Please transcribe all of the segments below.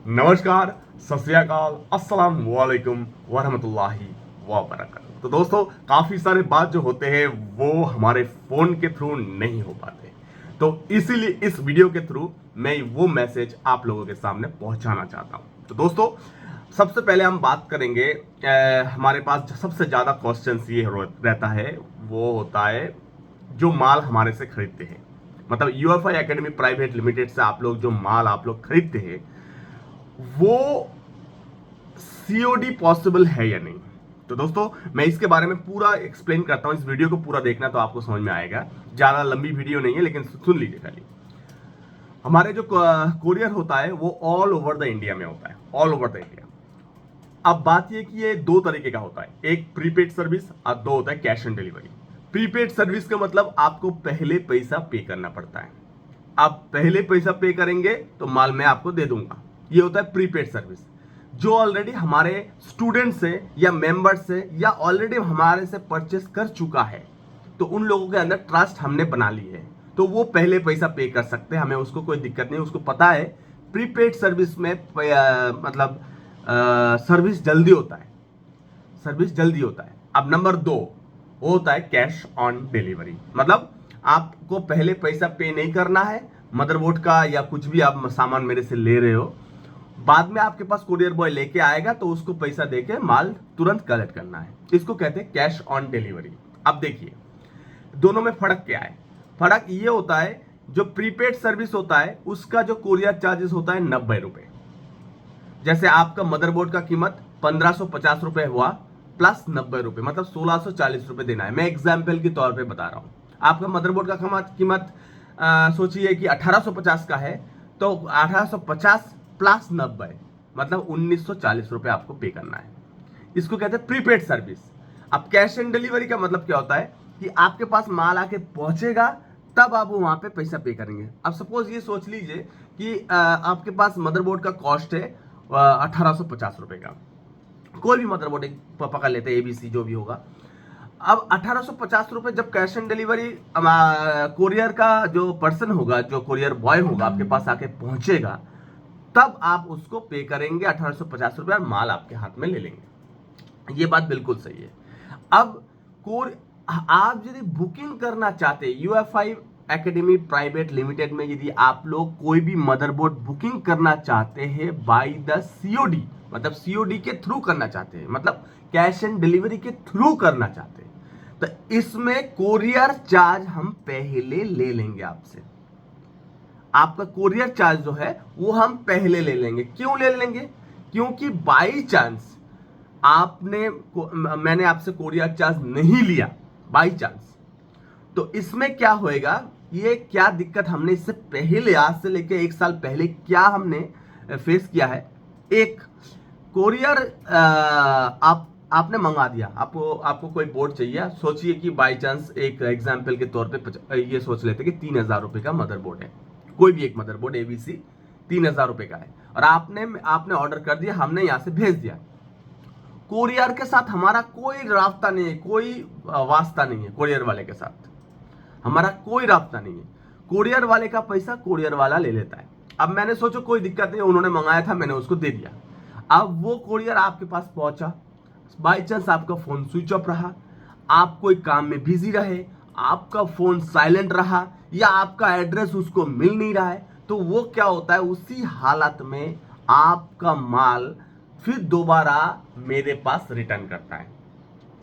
नमस्कार, सत श्री अकाल, अस्सलाम वालेकुम वरहमतुल्लाहि वबरकातुहू। तो दोस्तों, काफ़ी सारे बात जो होते हैं वो हमारे फ़ोन के थ्रू नहीं हो पाते। तो इसीलिए इस वीडियो के थ्रू मैं वो मैसेज आप लोगों के सामने पहुंचाना चाहता हूं। तो दोस्तों, सबसे पहले हम बात करेंगे, हमारे पास जो सबसे ज़्यादा क्वेश्चन ये रहता है वो होता है जो माल हमारे से खरीदते हैं। मतलब यूएफआई एकेडमी प्राइवेट लिमिटेड से आप लोग जो माल आप लोग खरीदते हैं वो सीओडी पॉसिबल है या नहीं। तो दोस्तों, मैं इसके बारे में पूरा एक्सप्लेन करता हूं। इस वीडियो को पूरा देखना तो आपको समझ में आएगा। ज्यादा लंबी वीडियो नहीं है, लेकिन सुन लीजिए खाली। हमारे जो कोरियर होता है वो ऑल ओवर द इंडिया में होता है, ऑल ओवर द इंडिया। अब बात यह कि ये दो तरीके का होता है, एक प्रीपेड सर्विस और दो होता है cash on delivery. Prepaid service का मतलब आपको पहले पैसा पे करना पड़ता है। आप पहले पैसा पे करेंगे तो माल मैं आपको दे दूंगा। ये होता है प्रीपेड सर्विस। जो ऑलरेडी हमारे स्टूडेंट से या मेंबर से या ऑलरेडी हमारे से परचेस कर चुका है, तो उन लोगों के अंदर ट्रस्ट हमने बना ली है, तो वो पहले पैसा पे कर सकते हैं। हमें उसको कोई दिक्कत नहीं, उसको पता है प्रीपेड सर्विस में मतलब सर्विस जल्दी होता है, सर्विस जल्दी होता है। अब नंबर दो, वो होता है कैश ऑन डिलीवरी। मतलब आपको पहले पैसा पे नहीं करना है मदरबोर्ड का या कुछ भी आप सामान मेरे से ले रहे हो, बाद में आपके पास कुरियर बॉय लेके आएगा तो उसको पैसा देके माल तुरंत कलेक्ट करना है। इसको कहते हैं कैश ऑन डिलीवरी। अब देखिए दोनों में फर्क क्या है। फर्क ये होता है, जो प्रीपेड सर्विस होता है उसका जो कुरियर चार्जेस होता है 90 रुपए। जैसे आपका मदरबोर्ड का कीमत 1550 रुपए हुआ प्लस 90 रुपए, मतलब 1640 रुपए देना है। मैं एग्जाम्पल के तौर पे बता रहा हूं। आपका मदरबोर्ड का कीमत सोचिए कि 1850 का है, तो 1850 प्लस 90 मतलब 1940 रुपए आपको पे करना है। इसको कहते हैं प्रीपेड सर्विस। अब कैश एंड डिलीवरी का मतलब क्या होता है कि आपके पास माल आके पहुंचेगा तब आप वहां पे पैसा पे करेंगे। अब सपोज ये सोच लीजिए कि आपके पास मदरबोर्ड का कॉस्ट है 1850 रुपए का। कोई भी मदरबोर्ड एक पकड़ लेते हैं, एबीसी जो भी होगा। अब 1850 रुपए जब कैश ऑन डिलीवरी कोरियर का जो पर्सन होगा, जो कोरियर बॉय होगा आपके पास आके पहुंचेगा, तब आप उसको पे करेंगे 1850 रुपए और माल आपके हाथ में ले लेंगे। ये बात बिल्कुल सही है। अब कोर आप यदि बुकिंग करना चाहते हैं यूएफआई एकेडमी प्राइवेट लिमिटेड में, यदि आप लोग कोई भी मदरबोर्ड बुकिंग करना चाहते हैं बाय द सीओडी, मतलब सीओडी के थ्रू करना चाहते हैं, मतलब कैश एंड डिलीवरी के थ्रू करना चाहते हैं, तो इसमें कोरियर चार्ज हम पहले ले लेंगे आपसे। आपका कोरियर चार्ज जो है वो हम पहले ले लेंगे। क्यों ले लेंगे? क्योंकि बाई चांस मैंने आपसे कोरियर चार्ज नहीं लिया, बाई चांस, तो इसमें क्या होएगा, ये क्या दिक्कत हमने इससे पहले, आज से लेकर 1 साल पहले क्या हमने फेस किया है। एक कोरियर आपने मंगा दिया, आपको कोई बोर्ड चाहिए। सोचिए कि बाई चांस एक एग्जाम्पल के तौर पे ये सोच लेते कि 3000 रुपए का मदरबोर्ड है, कोई भी एक मदरबोर्ड एबीसी 3000 रुपए का है, और आपने ऑर्डर कर दिया, हमने यहां से भेज दिया। कोरियर के साथ हमारा कोई रास्ता नहीं है, कोई वास्ता नहीं है। कोरियर वाले के साथ हमारा कोई रास्ता नहीं है। कोरियर वाले का पैसा कोरियर वाला ले लेता है। अब मैंने सोचो कोई दिक्कत नहीं, उन्होंने मंगाया था, मैंने उसको दे दिया। अब वो कोरियर आपके पास पहुंचा, बाई चांस आपका फोन स्विच ऑफ रहा, आप कोई काम में बिजी रहे, आपका फोन साइलेंट रहा, या आपका एड्रेस उसको मिल नहीं रहा है, तो वो क्या होता है, उसी हालत में आपका माल फिर दोबारा मेरे पास रिटर्न करता है।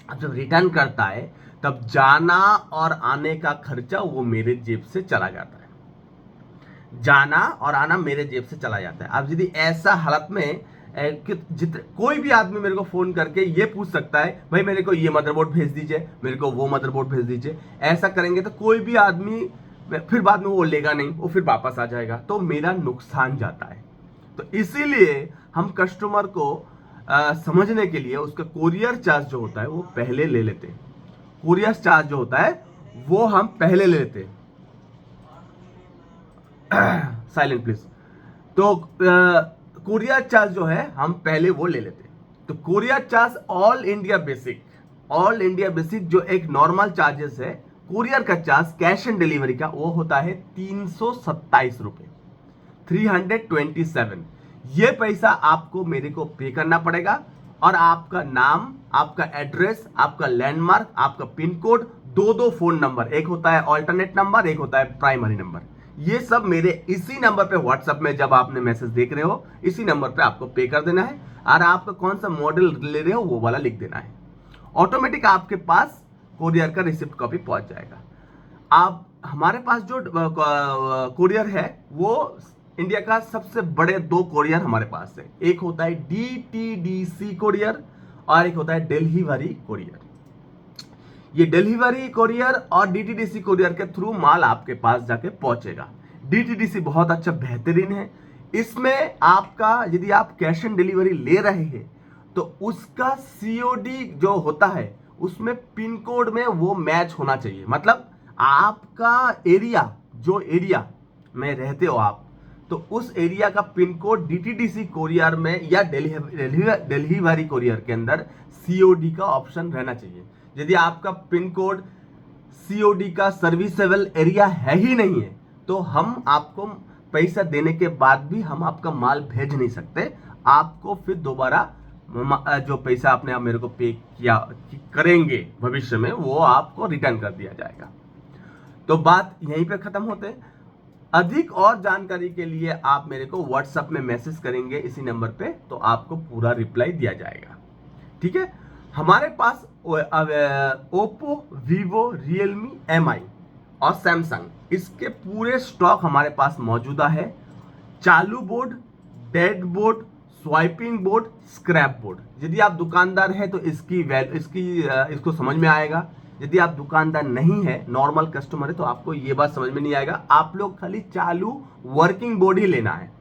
अब जब रिटर्न करता है तब जाना और आने का खर्चा वो मेरे जेब से चला जाता है, जाना और आना मेरे जेब से चला जाता है। अब यदि ऐसा हालत में कोई भी आदमी मेरे को फोन करके ये पूछ सकता है, भाई मेरे को ये मदरबोर्ड भेज दीजिए, मेरे को वो मदरबोर्ड भेज दीजिए, ऐसा करेंगे तो कोई भी आदमी फिर बाद में वो लेगा नहीं, वो फिर वापस आ जाएगा, तो मेरा नुकसान जाता है। तो इसीलिए हम कस्टमर को समझने के लिए उसका कोरियर चार्ज जो होता है वो पहले ले लेते हैं। कोरियर चार्ज जो होता है वो हम पहले ले लेते हैं। Silent please. तो कोरियर चार्ज जो है हम पहले वो ले लेते हैं। तो courier charge all India basic जो एक नॉर्मल चार्जेस है, कोरियर का चार्ज कैश एंड डिलीवरी का वो होता है 327 रुपए, 327। ये पैसा आपको मेरे को पे करना पड़ेगा और आपका नाम, आपका एड्रेस, आपका लैंडमार्क, आपका पिन कोड, दो फोन नंबर, एक होता है ऑल्टरनेट नंबर, एक होता है प्राइमरी नंबर, ये सब मेरे इसी नंबर पे व्हाट्सएप में जब आपने मैसेज देख रहे हो इसी नंबर पे आपको पे कर देना है और आपका कौन सा मॉडल ले रहे हो वो वाला लिख देना है। ऑटोमेटिक आपके पास कोरियर का रिसिप्ट कॉपी पहुंच जाएगा। आप हमारे पास जो कोरियर है वो इंडिया का सबसे बड़े दो कोरियर हमारे पास है। एक होता है DTDC कोरियर और एक होता है डिलीवरी कोरियर। ये डिलीवरी कोरियर और DTDC कोरियर के थ्रू माल आपके पास जाके पहुंचेगा। DTDC बहुत अच्छा बेहतरीन है। इसमें आपका यदि आप कैश ऑन डिलीवरी ले रहे हैं तो उसका COD जो होता है उसमें पिन कोड में वो मैच होना चाहिए। मतलब आपका एरिया, जो एरिया में रहते हो आप, तो उस एरिया का पिन कोड DTDC कोरियर में या डिलीवरी कोरियर के अंदर COD का ऑप्शन रहना चाहिए। यदि आपका पिन कोड COD का सर्विसेबल एरिया है ही नहीं है तो हम आपको पैसा देने के बाद भी हम आपका माल भेज नहीं सकते। आपको फिर दोबारा जो पैसा आपने आप मेरे को पे किया करेंगे भविष्य में वो आपको रिटर्न कर दिया जाएगा। तो बात यहीं पे खत्म होते हैं। अधिक और जानकारी के लिए आप मेरे को व्हाट्सएप में मैसेज करेंगे इसी नंबर पे तो आपको पूरा रिप्लाई दिया जाएगा। ठीक है। हमारे पास ओप्पो, वीवो, रियलमी, MI और सैमसंग इसके पूरे स्टॉक हमारे पास मौजूदा है। चालू board, dead board, swiping board, scrap board. यदि आप दुकानदार है तो इसको समझ में आएगा। यदि आप दुकानदार नहीं है, नॉर्मल कस्टमर है, तो आपको ये बात समझ में नहीं आएगा। आप लोग खाली चालू वर्किंग बोर्ड ही लेना है,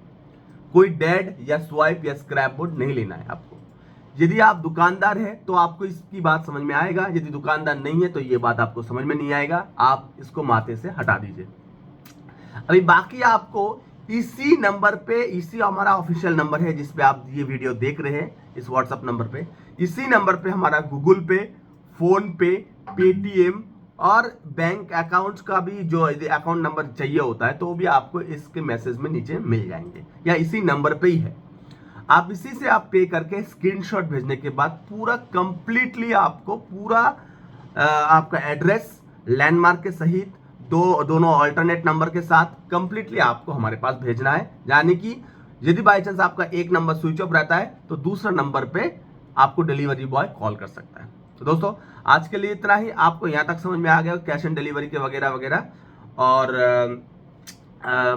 कोई डेड या स्वाइप या स्क्रैप बोर्ड नहीं लेना है आपको। यदि आप दुकानदार है तो आपको इसकी बात समझ में आएगा। यदि दुकानदार नहीं है तो ये बात आपको समझ में नहीं आएगा। आप इसको माथे से हटा दीजिए। अभी बाकी आपको इसी नंबर पे, इसी हमारा ऑफिशियल नंबर है जिस पे आप ये वीडियो देख रहे हैं, इस व्हाट्सएप नंबर पे, इसी नंबर पे हमारा गूगल पे, फोन पे, पेटीएम और बैंक अकाउंट्स का भी जो अकाउंट नंबर चाहिए होता है तो वो भी आपको इसके मैसेज में नीचे मिल जाएंगे या इसी नंबर पे ही है। आप इसी से आप पे करके स्क्रीनशॉट भेजने के बाद पूरा कंप्लीटली आपको पूरा आपका एड्रेस, लैंडमार्क के सहित दोनों अल्टरनेट नंबर के साथ कंप्लीटली आपको हमारे पास भेजना है। यानी कि यदि बाई चांस आपका एक नंबर स्विच ऑफ रहता है तो दूसरा नंबर पे आपको डिलीवरी बॉय कॉल कर सकता है। तो दोस्तों आज के लिए इतना ही। आपको यहाँ तक समझ में आ गया कैश ऑन डिलीवरी के वगैरह वगैरह, और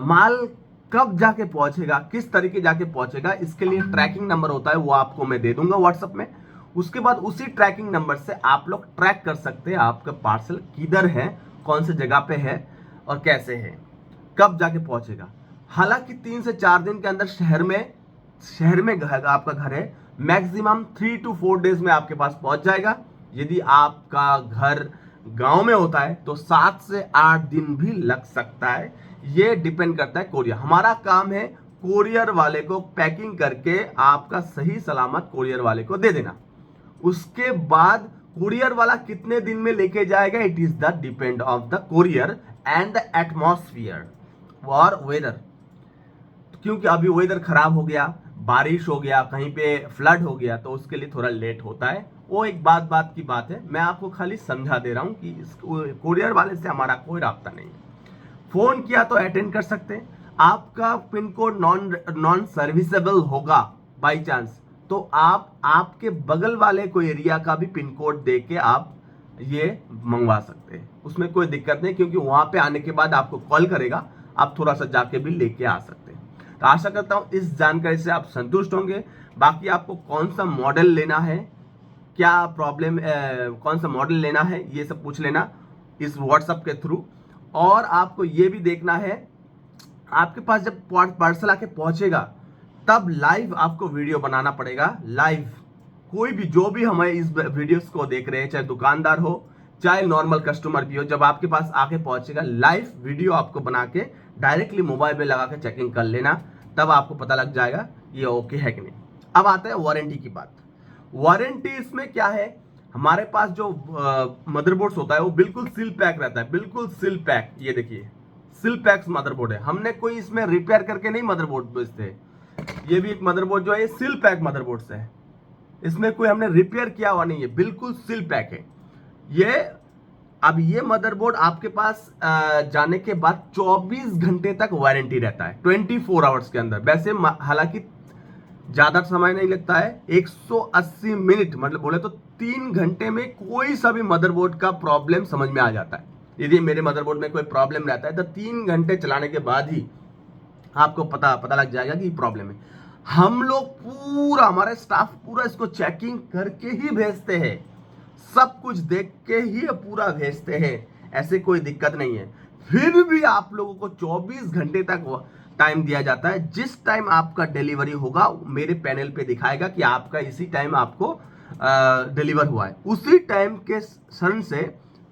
माल कब जाके पहुंचेगा, किस तरीके जाके पहुंचेगा, इसके लिए ट्रैकिंग नंबर होता है वो आपको मैं दे दूंगा व्हाट्सएप में। उसके बाद उसी ट्रैकिंग नंबर से आप लोग ट्रैक कर सकते हैं आपका पार्सल किधर है, कौन से जगह पे है और कैसे है, कब जाके पहुंचेगा। हालांकि 3 से 4 दिन के अंदर शहर में आपका घर है, मैक्सिमम 3 to 4 डेज में आपके पास पहुंच जाएगा। यदि आपका घर गांव में होता है तो 7 से 8 दिन भी लग सकता है। ये डिपेंड करता है कोरियर। हमारा काम है कोरियर वाले को पैकिंग करके आपका सही सलामत कोरियर वाले को दे देना। उसके बाद कोरियर वाला कितने दिन में लेके जाएगा, it is the depend of the courier and the atmosphere और वेदर। क्योंकि अभी वेदर खराब हो गया, बारिश हो गया, कहीं पे फ्लड हो गया तो उसके लिए थोड़ा लेट होता है। वो एक बात की बात है। मैं आपको खाली समझा दे रहा हूँ कि कोरियर वाले से हमारा कोई रास्ता नहीं है। फोन किया तो अटेंड कर सकते हैं। आपका पिन कोड नॉन सर्विसेबल होगा बाई चांस तो आप आपके बगल वाले कोई एरिया का भी पिन कोड दे के आप ये मंगवा सकते हैं, उसमें कोई दिक्कत नहीं। क्योंकि वहां पे आने के बाद आपको कॉल करेगा, आप थोड़ा सा जाके भी लेके आ सकते हैं। तो आशा करता हूँ इस जानकारी से आप संतुष्ट होंगे। बाकी आपको कौन सा मॉडल लेना है, क्या प्रॉब्लम, कौन सा मॉडल लेना है, ये सब पूछ लेना इस व्हाट्सएप के थ्रू। और आपको ये भी देखना है आपके पास जब पार्सल आके पहुंचेगा तब लाइव आपको वीडियो बनाना पड़ेगा। लाइव कोई भी जो भी हमारे इस वीडियोस को देख रहे हैं, चाहे दुकानदार हो चाहे नॉर्मल कस्टमर भी हो, जब आपके पास आके पहुंचेगा लाइव वीडियो आपको बना के डायरेक्टली मोबाइल पे लगा के चेकिंग कर लेना, तब आपको पता लग जाएगा ये ओके है कि नहीं। अब आता है वारंटी की बात। वारंटी इसमें क्या है, हमारे पास जो मदरबोर्ड्स होता है वो बिल्कुल सील पैक रहता है, बिल्कुल सील पैक। ये देखिए सील पैक्स मदरबोर्ड है। हमने कोई इसमें रिपेयर करके नहीं मदरबोर्ड बेचते। ये भी एक मदरबोर्ड जो है ये सील पैक मदरबोर्ड से है, इसमें कोई हमने रिपेयर किया हुआ नहीं है, बिल्कुल सील पैक है ये। अब ये मदरबोर्ड आपके पास जाने के बाद 24 घंटे तक वारंटी रहता है, 24 आवर्स के अंदर। वैसे हालांकि ज्यादा समय नहीं लगता है, 180 मिनट मतलब बोले तो 3 घंटे में कोई सा भी मदरबोर्ड का प्रॉब्लम समझ में आ जाता है। यदि मेरे मदरबोर्ड में कोई प्रॉब्लम रहता है तो 3 घंटे चलाने के बाद ही आपको पता लग जाएगा कि प्रॉब्लम है। हम लोग पूरा, हमारे स्टाफ पूरा इसको चेकिंग करके ही भेजते हैं, सब कुछ देख के ही पूरा भेजते हैं, ऐसे कोई दिक्कत नहीं है। फिर भी आप लोगों को 24 घंटे तक टाइम दिया जाता है। जिस टाइम आपका डिलीवरी होगा मेरे पैनल पे दिखाएगा कि आपका इसी टाइम आपको डिलीवर हुआ है, उसी टाइम के क्षण से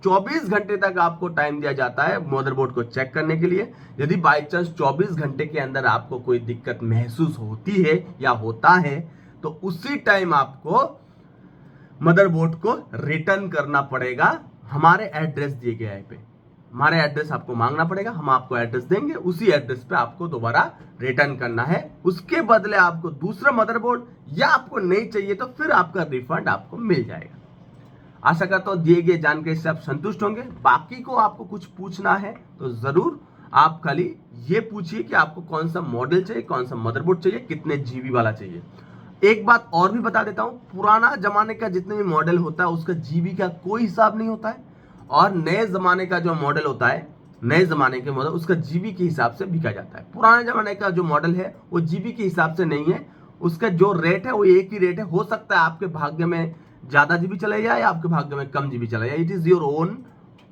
24 घंटे तक आपको टाइम दिया जाता है मदरबोर्ड को चेक करने के लिए। यदि बाई चांस 24 घंटे के अंदर आपको कोई दिक्कत महसूस होती है या होता है तो उसी टाइम आपको मदरबोर्ड को रिटर्न करना पड़ेगा। हमारे एड्रेस दिए गए है पे, हमारे एड्रेस आपको मांगना पड़ेगा, हम आपको एड्रेस देंगे, उसी एड्रेस पे आपको दोबारा रिटर्न करना है। उसके बदले आपको दूसरा मदरबोर्ड या आपको नहीं चाहिए तो फिर आपका रिफंड आपको मिल जाएगा। आशा करता हूं दिए गए जानकारी से आप संतुष्ट होंगे। बाकी को आपको कुछ पूछना है तो जरूर आप खाली ये पूछिए कि आपको कौन सा मॉडल चाहिए, कौन सा मदरबोर्ड चाहिए, कितने जीबी वाला चाहिए। एक बात और भी बता देता हूं, पुराना जमाने का जितने भी मॉडल होता है उसका जीबी का कोई हिसाब नहीं होता है, और नए जमाने का जो मॉडल होता है, नए जमाने के मॉडल उसका जीबी के हिसाब से बिका जाता है। पुराने जमाने का जो मॉडल है वो जीबी के हिसाब से नहीं है, उसका जो रेट है वो एक ही रेट है। हो सकता है आपके भाग्य में ज्यादा जीबी चला जाए या आपके भाग्य में कम जीबी चला जाए, it is your own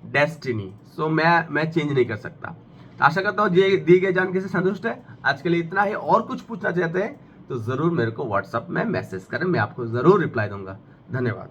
destiny. So मैं चेंज नहीं कर सकता। आशा करता हूँ ये दी गई जानकारी से संतुष्ट है। आज के लिए इतना ही, और कुछ पूछना चाहते हैं तो जरूर मेरे को व्हाट्सएप में मैसेज करें, मैं आपको जरूर रिप्लाई दूंगा। धन्यवाद।